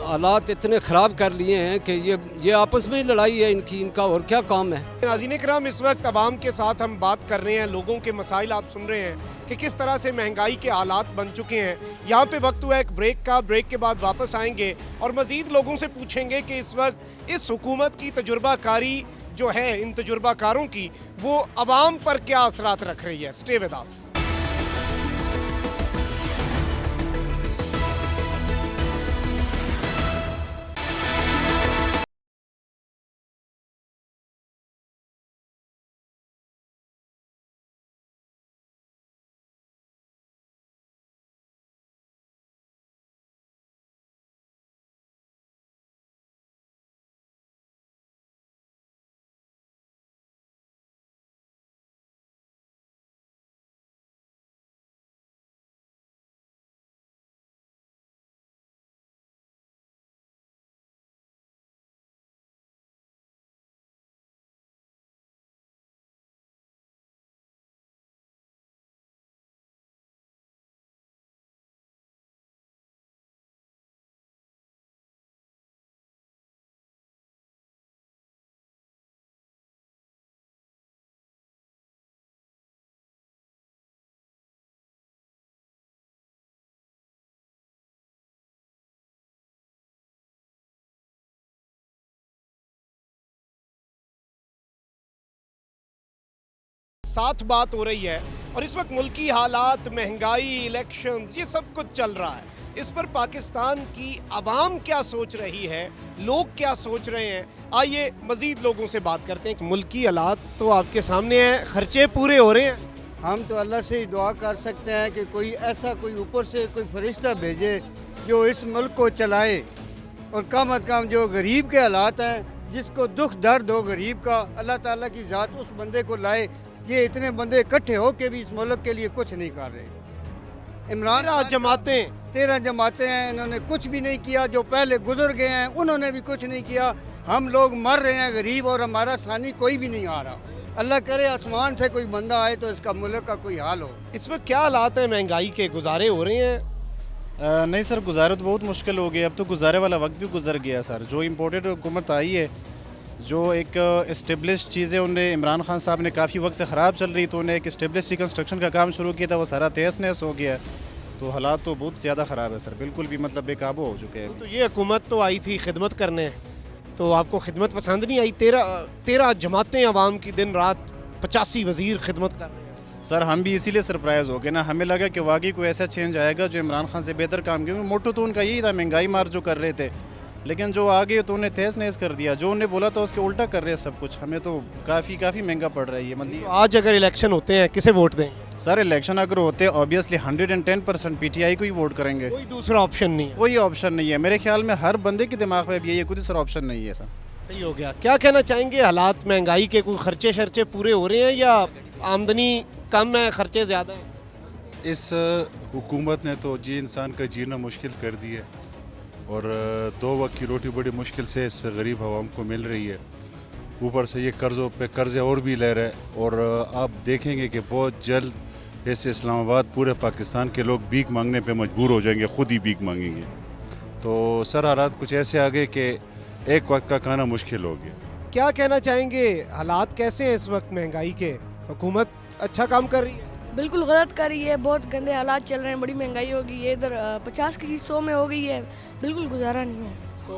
हालात इतने ख़राब कर लिए हैं कि ये आपस में ही लड़ाई है इनकी, इनका और क्या काम है। नाज़रीन किराम, इस वक्त आवाम के साथ हम बात कर रहे हैं, लोगों के मसाइल आप सुन रहे हैं कि किस तरह से महंगाई के हालात बन चुके हैं। यहाँ पे वक्त हुआ एक ब्रेक का, ब्रेक के बाद वापस आएंगे और मज़ीद लोगों से पूछेंगे कि इस वक्त इस हुकूमत की तजुर्बाकारी जो है, इन तजुर्बाकारों की, वो आवाम पर क्या असरात रख रही है। Stay with us. साथ बात हो रही है और इस वक्त मुल्की हालात, महंगाई, इलेक्शंस, ये सब कुछ चल रहा है। इस पर पाकिस्तान की आवाम क्या सोच रही है, लोग क्या सोच रहे हैं, आइए मजीद लोगों से बात करते हैं। मुल्की हालात तो आपके सामने हैं, खर्चे पूरे हो रहे हैं। हम तो अल्लाह से ही दुआ कर सकते हैं कि कोई ऐसा कोई ऊपर से कोई फरिश्ता भेजे जो इस मुल्क को चलाए, और कम अज़ कम जो गरीब के हालात हैं, जिसको दुख दर्द हो गरीब का, अल्लाह ताला की ज़ात उस बंदे को लाए। ये इतने बंदे इकट्ठे हो के भी इस मुल्क के लिए कुछ नहीं कर रहे। इमरान जमातें 13 जमातें हैं, इन्होंने कुछ भी नहीं किया। जो पहले गुजर गए हैं उन्होंने भी कुछ नहीं किया। हम लोग मर रहे हैं गरीब, और हमारा सानी कोई भी नहीं आ रहा। अल्लाह करे आसमान से कोई बंदा आए तो इसका मुल्क का कोई हाल हो। इस वक्त क्या हालात हैं महंगाई के, गुजारे हो रहे हैं? नहीं सर, गुजारे तो बहुत मुश्किल हो गए। अब तो गुजारे वाला वक्त भी गुजर गया सर। जो इम्पोर्टेड हुकूमत आई है, जो एक इस्टेब्लिश चीज़ें उन्हें इमरान खान साहब ने काफ़ी वक्त से ख़राब चल रही, तो उन्हें एक इस्टेब्लिश रिकन्स्ट्रक्शन का काम शुरू किया था, वो सारा तहस नहस हो गया। तो हालात तो बहुत ज़्यादा ख़राब है सर, बिल्कुल भी मतलब बेकाबू हो चुके हैं। तो ये हुकूमत तो आई थी खिदमत करने, तो आपको खिदमत पसंद नहीं आई? 13 जमातें आवाम की दिन रात 85 वज़ीर खिदमत कर रहे हैं। सर हम भी इसीलिए सरप्राइज़ हो गए ना, हमें लगा कि वाकई कोई ऐसा चेंज आएगा जो इमरान खान से बेहतर काम किया। मोटो तो उनका यही था, महंगाई मार जो कर रहे थे, लेकिन जो आ गए तो उन्हें तहस नहस कर दिया। जो उन्हें बोला था उसके उल्टा कर रहे हैं सब कुछ। हमें तो काफ़ी महंगा पड़ रहा है ये। मतलब आज अगर इलेक्शन होते हैं किसे वोट दें? सर इलेक्शन अगर होते हैं ऑब्वियसली 110% PTI को ही वोट करेंगे। कोई दूसरा ऑप्शन नहीं है? कोई ऑप्शन नहीं है मेरे ख्याल में। हर बंदे के दिमाग में भी ये कोई दूसरा ऑप्शन नहीं है सर। सही हो गया। क्या कहना चाहेंगे, हालात महंगाई के, कोई खर्चे शर्चे पूरे हो रहे हैं या आमदनी कम है, खर्चे ज़्यादा हैं? इस हुकूमत ने तो जी इंसान का जीना मुश्किल कर दिया है, और 2 वक्त की रोटी बड़ी मुश्किल से इस गरीब आवाम को मिल रही है। ऊपर से ये कर्ज़ों पे कर्ज़े और भी ले रहे हैं, और आप देखेंगे कि बहुत जल्द इस इस्लामाबाद पूरे पाकिस्तान के लोग भीख मांगने पे मजबूर हो जाएंगे, ख़ुद ही भीख मांगेंगे। तो सर हालात कुछ ऐसे आ गए कि एक वक्त का खाना मुश्किल हो गया। क्या कहना चाहेंगे, हालात कैसे हैं इस वक्त महंगाई के? हुकूमत अच्छा काम कर रही है? बिल्कुल गलत कर रही है। बहुत गंदे हालात चल रहे हैं, बड़ी महंगाई हो गई है। इधर 50 की 100 में हो गई है, बिल्कुल गुजारा नहीं है। तो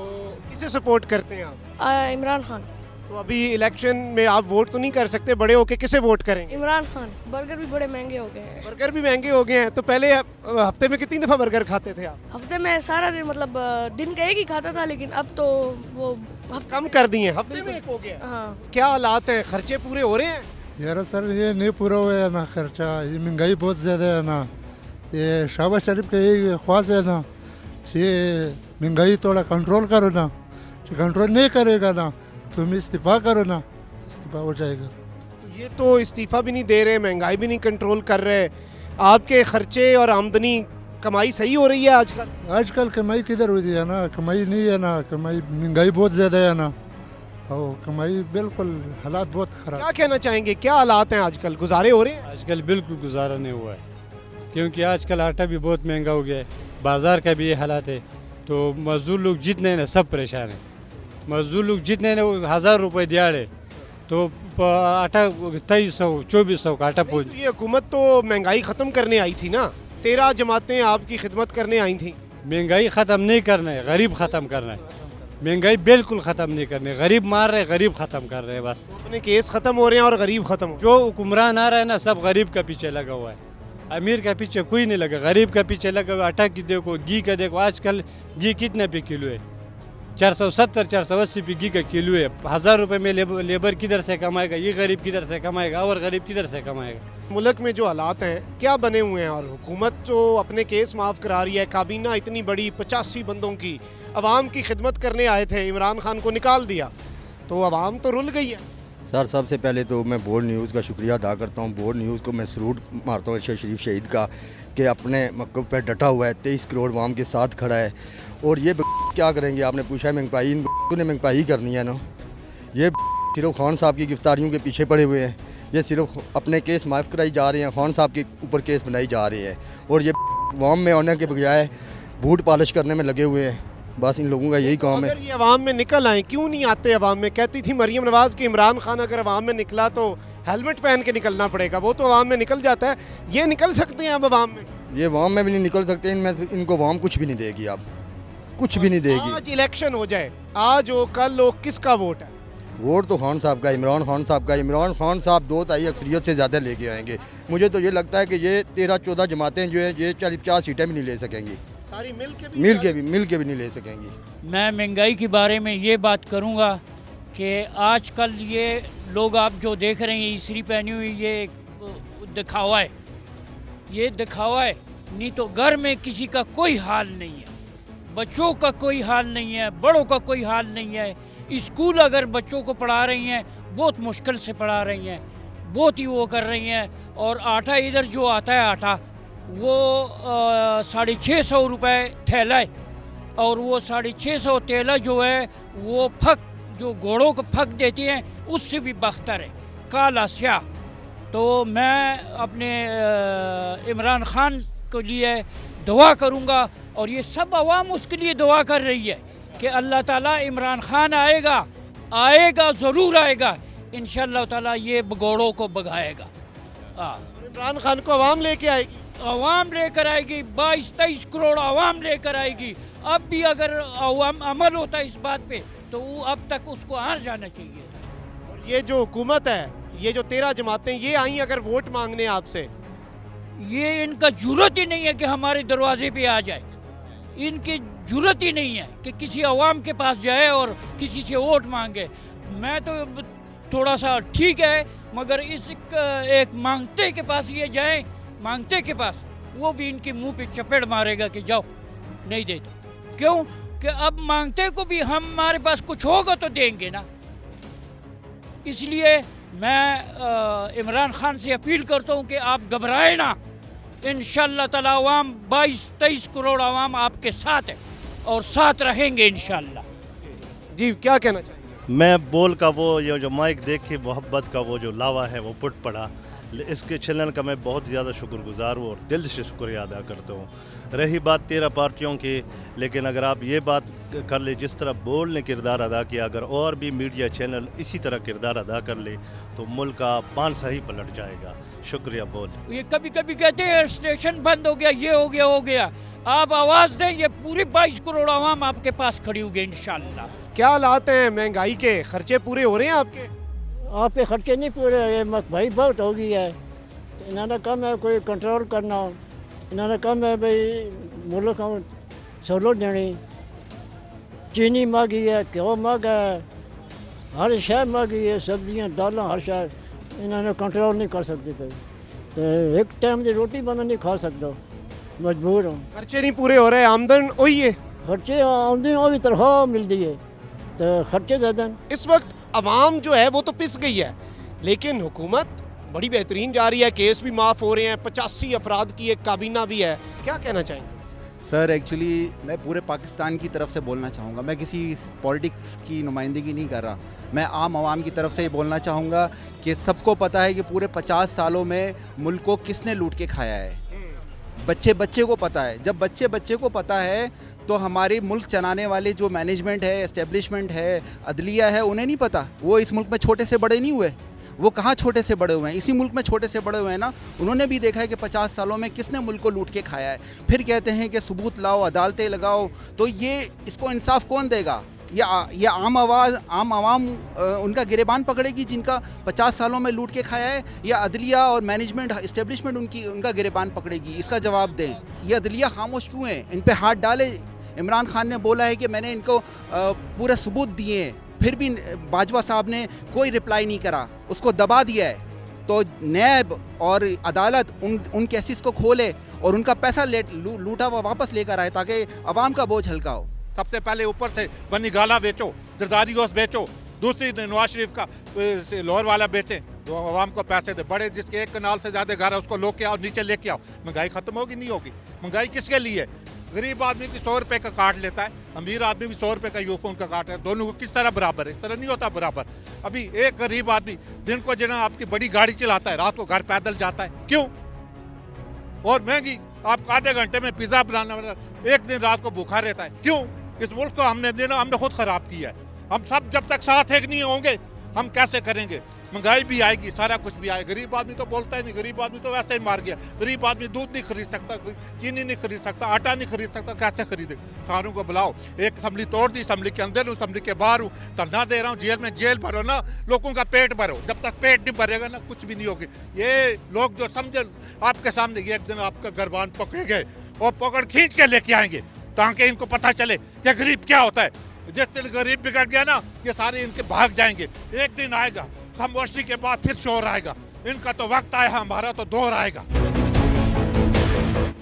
किसे सपोर्ट करते हैं आप? इमरान खान। तो अभी इलेक्शन में आप वोट तो नहीं कर सकते, बड़े होके किसे वोट करेंगे? इमरान खान। बर्गर भी बड़े महंगे हो गए हैं। बर्गर भी महंगे हो गए हैं। तो पहले हफ्ते में कितनी दफ़ा बर्गर खाते थे आप? हफ्ते में सारा दिन, मतलब दिन का एक ही खाता था, लेकिन अब तो वो कम कर दिए, हफ्ते में एक हो गया। हाँ। क्या हालात हैं, खर्चे पूरे हो रहे हैं? यार सर ये नहीं पूरा हुआ है ना खर्चा, ये महंगाई बहुत ज़्यादा है ना। ये शहबाज शरीफ का यही ख्वाहिश है ना, ये महंगाई थोड़ा कंट्रोल करो ना। कंट्रोल नहीं करेगा ना, तुम इस्तीफ़ा करो ना, इस्तीफ़ा हो जाएगा। तो ये तो इस्तीफ़ा भी नहीं दे रहे, महंगाई भी नहीं कंट्रोल कर रहे। आपके खर्चे और आमदनी, कमाई सही हो रही है आजकल? आजकल कमाई किधर होती है ना, कमाई नहीं है ना, कमाई महंगाई बहुत ज़्यादा है ना, और कमाई बिल्कुल हालात बहुत ख़राब। क्या कहना चाहेंगे, क्या हालात हैं आजकल, गुजारे हो रहे हैं? आजकल बिल्कुल गुजारा नहीं हुआ है, क्योंकि आजकल आटा भी बहुत महंगा हो गया है, बाज़ार का भी ये हालात है। तो मज़दूर लोग जितने हैं ना सब परेशान हैं। मज़दूर लोग जितने हैं ना वो 1000 रुपये दिहाड़ है, तो आटा 2300-2400 का आटा पहुँच। ये हुकूमत तो महंगाई ख़त्म करने आई थी ना, 13 जमातें आपकी खिदमत करने आई थी। महंगाई ख़त्म नहीं करना है, गरीब ख़त्म करना है। महंगाई बिल्कुल ख़त्म नहीं करनी, गरीब मार रहे, गरीब ख़त्म कर रहे हैं बस। अपने केस ख़त्म हो रहे हैं और गरीब ख़त्म हो। जो हुक्मरान आ रहा है ना सब गरीब का पीछे लगा हुआ है, अमीर का पीछे कोई नहीं लगा, गरीब का पीछे लगा हुआ। आटा की देखो, घी का देखो, आजकल घी कितने पे किलो है? 470-480 पे घी का किलो है। 1000 रुपये में लेबर किधर से कमाएगा? ये गरीब किधर से कमाएगा और गरीब किधर से कमाएगा? मुल्क में जो हालात हैं क्या बने हुए हैं, और हुकूमत जो अपने केस माफ़ करा रही है, काबीना इतनी बड़ी 85 बंदों की अवाम की खिदमत करने आए थे, इमरान खान को निकाल दिया, तो अवाम तो रुल गई है। सर सबसे पहले तो मैं बोर्ड न्यूज़ का शुक्रिया अदा करता हूँ। बोर्ड न्यूज़ को मैं सलूट मारता हूँ शरीफ शहीद का, कि अपने मकसद पर डटा हुआ है, 23 करोड़ अवाम के साथ खड़ा है। और ये क्या करेंगे? आपने पूछा है महंगाई, ने महंगाई करनी है ना। ये सिर्फ खान साहब की गिरफ्तारियों के पीछे पड़े हुए हैं, ये सिर्फ अपने केस माफ़ कराई जा रहे हैं, खान साहब के ऊपर केस बनाई जा रहे हैं, और ये अवाम में आने के बजाय वोट पॉलिश करने में लगे हुए हैं। बस इन लोगों का यही काम है। अगर ये अवाम में निकल आए, क्यों नहीं आते अवाम में? कहती थी मरीम नवाज़ कि इमरान खान अगर अवाम में निकला तो हेलमेट पहन के निकलना पड़ेगा, वो तो अवाम में निकल जाता है। ये निकल सकते हैं अब अवाम में? ये अवाम में भी नहीं निकल सकते, इनमें इनको अवाम कुछ भी नहीं देगी, अब कुछ भी नहीं देगी। आज इलेक्शन हो जाए, आज हो कल हो, किसका वोट है? वोट तो खान साहब का, इमरान खान साहब का। इमरान खान साहब 2-2 अक्सरियत से ज़्यादा लेके आएंगे। मुझे तो ये लगता है कि ये 13-14 जमातें जो है ये 40-50 सीटें भी नहीं ले सकेंगी, सारी मिल के भी नहीं ले सकेंगी। मैं महंगाई के बारे में ये बात करूँगा कि आजकल ये लोग आप जो देख रहे हैं इस्त्री पहनी हुई, ये दिखावा है, ये दिखावा है। नहीं तो घर में किसी का कोई हाल नहीं है, बच्चों का कोई हाल नहीं है, बड़ों का कोई हाल नहीं है। स्कूल अगर बच्चों को पढ़ा रही हैं बहुत मुश्किल से पढ़ा रही हैं, बहुत ही वो कर रही हैं। और आटा इधर जो आता है आटा वो 650 रुपये थैला है, और वो 650 थैला जो है वो फक जो घोड़ों को फक देती हैं उससे भी बख्तर है, काला स्याह। तो मैं अपने इमरान खान के लिए दुआ करूँगा, और ये सब अवाम उसके लिए दुआ कर रही है कि अल्लाह ताला इमरान खान आएगा ज़रूर आएगा, इंशाअल्लाह ताला ये घोड़ों को भगाएगा। इमरान खान को अवाम लेके आएगी, अवाम लेकर आएगी, 22-23 करोड़ अवाम लेकर आएगी। अब भी अगर अवाम अमल होता है इस बात पे तो वो अब तक उसको हार जाना चाहिए। और ये जो हुकूमत है, ये जो 13 जमातें ये आई अगर वोट मांगने आपसे, ये इनका जुर्रत ही नहीं है कि हमारे दरवाजे पे आ जाए, इनकी जुर्रत ही नहीं है कि किसी अवाम के पास जाए और किसी से वोट मांगे। मैं तो थोड़ा सा ठीक है, मगर इस एक मांगते के पास ये जाए, मांगते के पास, वो भी इनके मुंह पे चपेट मारेगा कि जाओ नहीं देते। क्यों कि अब मांगते को भी हमारे पास कुछ होगा तो देंगे ना। इसलिए मैं इमरान खान से अपील करता हूँ कि आप घबराए ना, इंशाअल्लाह ताला अवाम 22-23 करोड़ अवाम आपके साथ है और साथ रहेंगे इंशाअल्लाह। जी क्या कहना चाहिए? मैं बोल का वो ये जो माइक देख के मोहब्बत का वो जो लावा है वो पुट पड़ा, इसके चैनल का मैं बहुत ज़्यादा शुक्रगुजार हूँ और दिल से शुक्रिया अदा करता हूँ। रही बात 13 पार्टियों की, लेकिन अगर आप ये बात कर ले जिस तरह बोल ने किरदार अदा किया, अगर और भी मीडिया चैनल इसी तरह किरदार अदा कर ले तो मुल्क का पांसा ही पलट जाएगा। शुक्रिया बोल। ये कभी कभी कहते हैं स्टेशन बंद हो गया, ये हो गया, आप आवाज़ दें, ये पूरी 22 करोड़ आवाम आपके पास खड़ी होगी इंशाअल्लाह। क्या हालात हैं महंगाई के? खर्चे पूरे हो रहे हैं आपके? आपके खर्चे नहीं पूरे हो रहे, महंगाई बहुत हो गई है। इन्होंने कम है कोई कंट्रोल करना, इन्होंने कम है भाई मुल्क को सहूलत देनी। चीनी महंगी है, घ्यो महंगा है, हर शय महंगी है, सब्जियां दालें हर शय इन्होंने कंट्रोल नहीं कर सकते थे। तो एक टाइम की रोटी बंदा नहीं खा सकता, मजबूर हूँ। खर्चे नहीं पूरे हो रहे, आमदन वही है, खर्चे आमदन वही तनख्वाह मिलती है तो खर्चे ज़्यादा। इस वक्त अवाम जो है वो तो पिस गई है, लेकिन हुकूमत बड़ी बेहतरीन जा रही है, केस भी माफ़ हो रहे हैं, 85 अफराद की एक काबीना भी है। क्या कहना चाहेंगे? सर एक्चुअली मैं पूरे पाकिस्तान की तरफ से बोलना चाहूँगा, मैं किसी पॉलिटिक्स की नुमाइंदगी नहीं कर रहा, मैं आम आवाम की तरफ से ये बोलना चाहूँगा कि सबको पता है कि पूरे 50 सालों में मुल्क को किसने लूट के खाया है। बच्चे बच्चे को पता है। जब बच्चे बच्चे को पता है तो हमारे मुल्क चलाने वाले जो मैनेजमेंट है, एस्टेब्लिशमेंट है, अदलिया है, उन्हें नहीं पता। वो इस मुल्क में छोटे से बड़े नहीं हुए, वो कहाँ छोटे से बड़े हुए हैं, इसी मुल्क में छोटे से बड़े हुए हैं ना। उन्होंने भी देखा है कि 50 सालों में किसने मुल्क को लूट के खाया है। फिर कहते हैं कि सबूत लाओ, अदालतें लगाओ, तो ये इसको इंसाफ कौन देगा? ये आम आवाम उनका गिरेबान पकड़ेगी जिनका 50 सालों में लूट के खाया है, या अदलिया और मैनेजमेंट इस्टेब्लिशमेंट उनका गिरेबान पकड़ेगी? इसका जवाब दें। ये अदलिया खामोश क्यों है? इन पे हाथ डाले। इमरान खान ने बोला है कि मैंने इनको पूरे सबूत दिए हैं, फिर भी बाजवा साहब ने कोई रिप्लाई नहीं करा, उसको दबा दिया है। तो नैब और अदालत उन केसेस को खोले और उनका पैसा लूटा हुआ वापस लेकर आए ताकि अवाम का बोझ हल्का हो। सबसे पहले ऊपर से बनी गाला बेचो, जरदारी गोश्त बेचो, दूसरी नवाज शरीफ का लोअर वाला बेचें, जो आवाम को पैसे दे। बड़े जिसके एक कनाल से ज़्यादा घर है उसको लो के आओ, नीचे लेके आओ। महंगाई खत्म होगी? नहीं होगी। महंगाई किसके लिए? गरीब आदमी की 100 रुपये का काट लेता है, अमीर आदमी भी 100 रुपये का यूफोन का काट है। दोनों को किस तरह बराबर है? इस तरह नहीं होता बराबर। अभी एक गरीब आदमी दिन को जना आपकी बड़ी गाड़ी चलाता है, रात को घर पैदल जाता है, क्यों? और महंगी आप आधे घंटे में पिज़्ज़ा बनाने वाला एक दिन रात को भूखा रहता है, क्यों? इस मुल्क को हमने खुद खराब किया है। हम सब जब तक साथ एक नहीं होंगे हम कैसे करेंगे? महंगाई भी आएगी, सारा कुछ भी आएगा। गरीब आदमी तो बोलता ही नहीं, गरीब आदमी तो वैसे ही मार गया। गरीब आदमी दूध नहीं खरीद सकता, चीनी नहीं खरीद सकता, आटा नहीं खरीद सकता, कैसे खरीदे? सारों को बुलाओ। एक असम्बली तोड़ दी, असम्बली के अंदर हूँ, असम्बली के बाहर हूँ, धरना दे रहा हूँ। जेल में जेल भरो ना, लोगों का पेट भरो। जब तक पेट नहीं भरेगा ना कुछ भी नहीं होगी। ये लोग जो समझे आपके सामने, ये एक दिन आपका गर्बान पकड़े गए और पकड़ खींच के लेके आएंगे ताकि इनको पता चले कि गरीब क्या होता है। जिस दिन गरीब बिगड़ गया ना, ये सारे इनके भाग जाएंगे। एक दिन आएगा, खामोशी के बाद फिर शोर आएगा। इनका तो वक्त आया, हमारा तो दौर आएगा।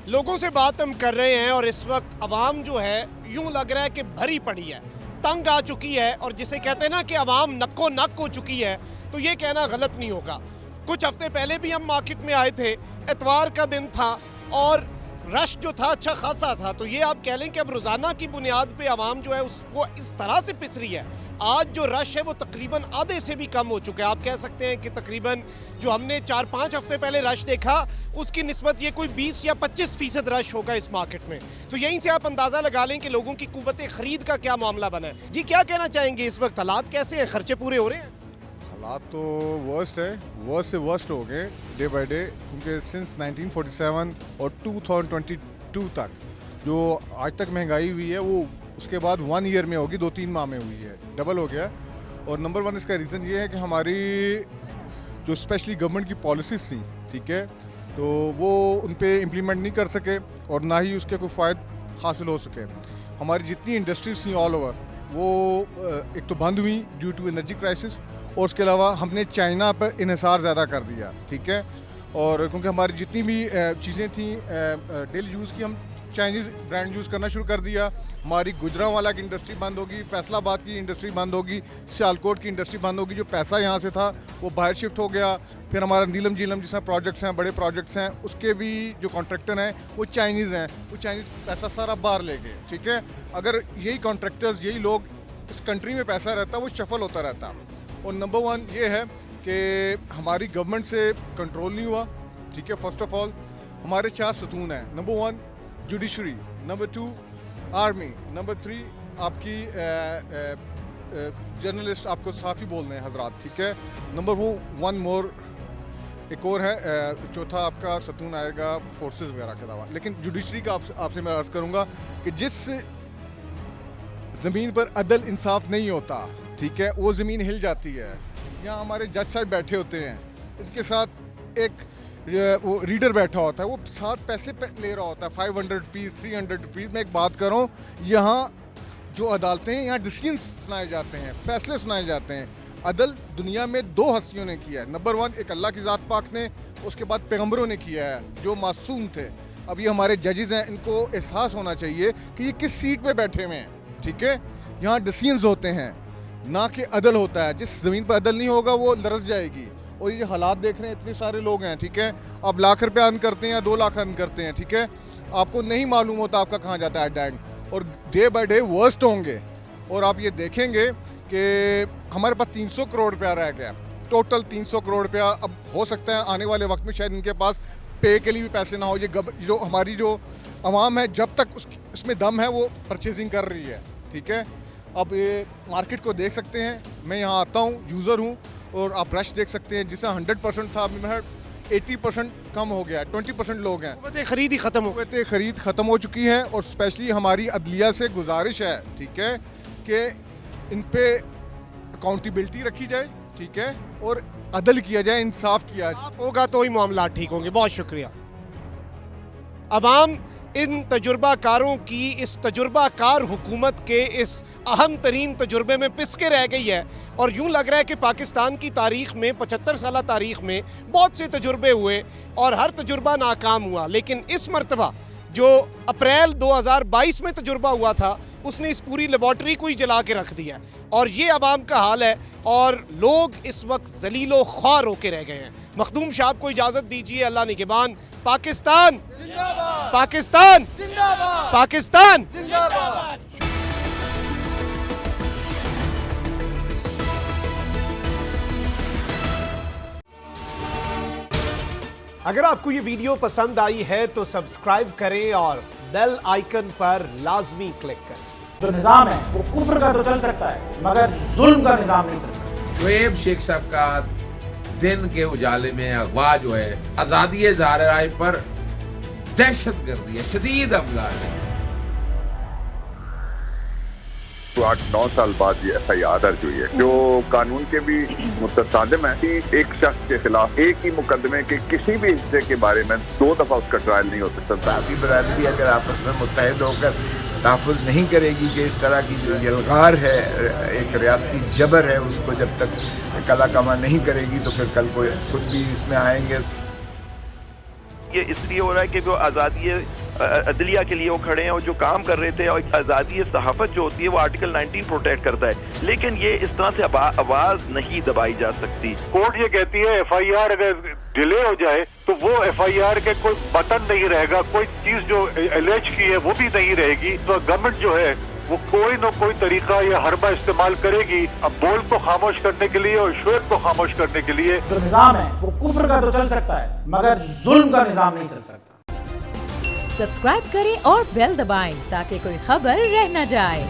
लोगों से बात हम कर रहे हैं और इस वक्त अवाम जो है यूं लग रहा है कि भरी पड़ी है, तंग आ चुकी है। और जिसे कहते हैं ना कि अवाम नक्को नक हो चुकी है, तो ये कहना गलत नहीं होगा। कुछ हफ्ते पहले भी हम मार्केट में आए थे, इतवार का दिन था और रश जो था अच्छा खासा था। तो ये आप कह लें कि अब रोज़ाना की बुनियाद पे आवाम जो है उसको इस तरह से पिस रही है। आज जो रश है वो तकरीबन आधे से भी कम हो चुका है। आप कह सकते हैं कि तकरीबन जो हमने 4-5 हफ्ते पहले रश देखा उसकी निस्बत ये कोई 20 या 25% रश होगा इस मार्केट में। तो यहीं से आप अंदाज़ा लगा लें कि लोगों की कुव्वत ख़रीद का क्या मामला बना है। जी क्या कहना चाहेंगे, इस वक्त हालात कैसे हैं? खर्चे पूरे हो रहे हैं? हालात तो वर्स्ट है, वर्स्ट से वर्स्ट हो गए डे बाय डे, क्योंकि सिंस 1947 और 2022 तक जो आज तक महंगाई हुई है वो उसके बाद 1 ईयर में होगी, 2-3 माह में हुई है, डबल हो गया। और नंबर 1 इसका रीज़न ये है कि हमारी जो स्पेशली गवर्नमेंट की पॉलिसीज़ थी, ठीक है, तो वो उन पे इम्प्लीमेंट नहीं कर सके और ना ही उसके कोई फ़ायदे हासिल हो सके। हमारी जितनी इंडस्ट्रीज थी ऑल ओवर वो एक तो बंद हुई ड्यू टू एनर्जी क्राइसिस, और उसके अलावा हमने चाइना पर इन्हिसार ज़्यादा कर दिया, ठीक है। और क्योंकि हमारी जितनी भी चीज़ें थी डेली यूज़ की, हम चाइनीज़ ब्रांड यूज़ करना शुरू कर दिया। हमारी गुजरांवाला की इंडस्ट्री बंद होगी, फैसलाबाद की इंडस्ट्री बंद होगी, सियालकोट की इंडस्ट्री बंद होगी। जो पैसा यहाँ से था वो बाहर शिफ्ट हो गया। फिर हमारा नीलम झीलम जिसमें प्रोजेक्ट्स हैं, बड़े प्रोजेक्ट्स हैं, उसके भी जो कॉन्ट्रैक्टर हैं वो चाइनीज़ हैं, वो चाइनीज़ पैसा सारा बाहर ले गए, ठीक है। अगर यही कॉन्ट्रैक्टर्स, यही लोग इस कंट्री में पैसा रहता वो शफल होता रहता। और नंबर 1 ये है कि हमारी गवर्नमेंट से कंट्रोल नहीं हुआ, ठीक है। फर्स्ट ऑफ ऑल हमारे 4 सतून हैं। Number 1 judiciary, number 2 army, number 3 आपकी जर्नलिस्ट, आपको साफ़ी बोलने हैं हजरात, ठीक है। नंबर 1 मोर एक और है, चौथा आपका सतून आएगा फोर्सेस वगैरह के अलावा। लेकिन जुडिशरी का आपसे मैं अर्ज़ करूँगा कि जिस ज़मीन पर अदल इंसाफ नहीं होता, ठीक है, वो ज़मीन हिल जाती है। यहाँ हमारे जज साहब बैठे होते हैं, इनके साथ एक वो रीडर बैठा होता है, वो साथ पैसे ले रहा होता है, 500 रुपीज़, 300 रुपीज़। मैं एक बात कर रहा हूँ, यहाँ जो अदालतें हैं, यहाँ डिसीजन सुनाए जाते हैं, फैसले सुनाए जाते हैं। अदल दुनिया में 2 हस्तियों ने किया है। नंबर 1 एक अल्लाह की ज़ात पाक ने, उसके बाद पैगम्बरों ने किया है जो मासूम थे। अब ये हमारे जजेज़ हैं, इनको एहसास होना चाहिए कि ये किस सीट पे बैठे हुए हैं, ठीक है। यहाँ डिसीजंस होते हैं, ना कि अदल होता है। जिस ज़मीन पर अदल नहीं होगा वो लरस जाएगी। और ये हालात देख रहे हैं, इतने सारे लोग हैं, ठीक है। आप लाख रुपये अर्न करते हैं या 2 लाख अर्न करते हैं, ठीक है, आपको नहीं मालूम होता आपका कहाँ जाता है एट एंड। और डे बाय डे वर्स्ट होंगे। और आप ये देखेंगे कि हमारे पास 300 करोड़ रुपया रह गया, टोटल 300 करोड़ रुपया। अब हो सकता है आने वाले वक्त में शायद इनके पास पे के लिए भी पैसे ना हो, ये जो हमारी जो आवाम है जब तक उसमें दम है वो परचेजिंग कर रही है, ठीक है। अब ये मार्केट को देख सकते हैं, मैं यहाँ आता हूँ, यूज़र हूँ, और आप रश देख सकते हैं, जिससे 100% था, अभी 80% कम हो गया, 20% लोग हैं। कुव्वत खरीद ही ख़त्म हो खरीद ख़त्म हो चुकी है, और स्पेशली हमारी अदलिया से गुजारिश है, ठीक है, कि इन पे अकाउंटेबिलिटी रखी जाए, ठीक है, और अदल किया जाए, इंसाफ किया जाए, होगा तो ही मामला ठीक होंगे। बहुत शुक्रिया। अवाम इन तजुर्बाकारों की, इस तजुर्बाकार हुकूमत के इस अहम तरीन तजुर्बे में पिस के रह गई है, और यूँ लग रहा है कि पाकिस्तान की तारीख़ में, 75 साल तारीख़ में बहुत से तजुर्बे हुए और हर तजुर्बा नाकाम हुआ, लेकिन इस मरतबा जो अप्रैल 2022 में तजुर्बा हुआ था उसने इस पूरी लेबॉर्ट्री को ही जला के रख दिया, और ये अवाम का हाल है, और लोग इस वक्त जलीलो ख्वार होके रह गए हैं। मखदूम साहब को इजाज़त दीजिए, अल्लाह निगहबान। पाकिस्तान जिंदाबाद, पाकिस्तान जिंदाबाद, पाकिस्तान जिंदाबाद। अगर आपको ये वीडियो पसंद आई है तो सब्सक्राइब करें और बेल आइकन पर लाजमी क्लिक करें। जो निज़ाम है वो कुफ्र का तो चल सकता है, मगर जुल्म का निज़ाम नहीं चल सकता। शुएब शेख साहब का दिन के उजाले में अगवा जो है, आज़ादी इज़हार राय पर दहशतगर्दी है, शदीद हमला है। 8-9 साल बाद ये FIR दर्ज हुई है, जो कानून के भी मुतसादिम है कि एक शख्स के खिलाफ एक ही मुकदमे के किसी भी हिस्से के बारे में 2 दफा उसका ट्रायल नहीं हो सकता। आपकी बरादरी अगर आपस में मुत्तहिद होकर तहफ़्फ़ुज़ नहीं करेगी कि इस तरह की जो यलगार है, एक रियासती जबर है, उसको जब तक कला कमा नहीं करेगी तो फिर कल को खुद भी इसमें आएंगे। ये इसलिए हो रहा है कि वो आज़ादी अदलिया के लिए वो खड़े हैं और जो काम कर रहे थे, और आज़ादी सहाफ़त जो होती है वो आर्टिकल 19 प्रोटेक्ट करता है, लेकिन ये इस तरह से आवाज़ नहीं दबाई जा सकती। कोर्ट ये कहती है FIR अगर डिले हो जाए तो वो FIR के कोई बटन नहीं रहेगा, कोई चीज जो एलेज की है वो भी नहीं रहेगी, तो गवर्नमेंट जो है वो कोई न कोई तरीका या हरबा इस्तेमाल करेगी अब बोल को खामोश करने के लिए और शुएब को खामोश करने के लिए। जो निज़ाम है वो कुफ्र का तो चल सकता है, मगर जुल्म का निज़ाम नहीं चल सकता। सब्सक्राइब करें और बेल दबाएं ताकि कोई खबर रह न जाए।